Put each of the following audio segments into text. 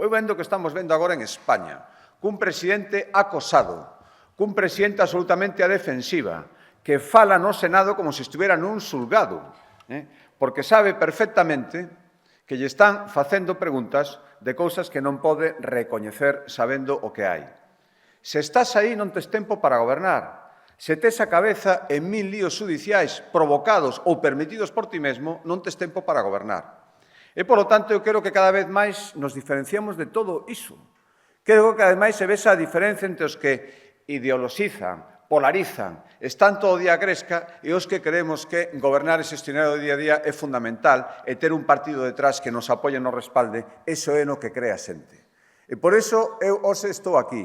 Eu vendo que estamos vendo agora en España, cun presidente acosado, cun presidente absolutamente a defensiva, que fala no Senado como se estuvera nun xulgado, porque sabe perfectamente que lle están facendo preguntas de cousas que non pode recoñecer sabendo o que hai. Se estás aí non tes tempo para gobernar. Se tes a cabeza en 1000 líos judiciais provocados ou permitidos por ti mesmo, non tes tempo para gobernar. E, polo tanto, eu quero que cada vez máis nos diferenciamos de todo iso. Quero que cada vez máis se vexa a diferencia entre os que ideologizan, polarizan, están todo o día a gresca e os que creemos que gobernar e xestionar o día a día é fundamental e ter un partido detrás que nos apoie e nos respalde, iso é no que crea xente. E por iso eu hoxe estou aquí,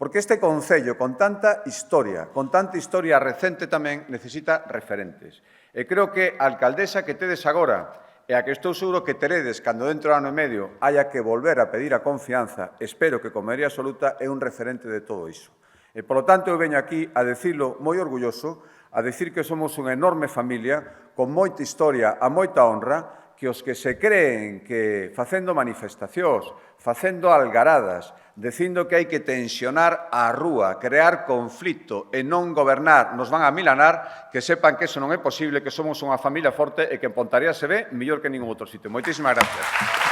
porque este concello, con tanta historia recente tamén, necesita referentes. E creo que a alcaldesa que tedes agora e a que estou seguro que teredes cando dentro do ano e medio haya que volver a pedir a confianza, espero que con maioría absoluta é un referente de todo iso. E, polo tanto, eu veño aquí a decirlo moi orgulloso, a decir que somos unha enorme familia, con moita historia, a moita honra, que os que se creen que facendo manifestacións, facendo algaradas, dicindo que hai que tensionar a rúa, crear conflito e non gobernar, nos van a milanar, que sepan que eso non é posible, que somos unha familia forte e que en Ponteareas se ve mellor que en ningún outro sitio. Moitísimas gracias.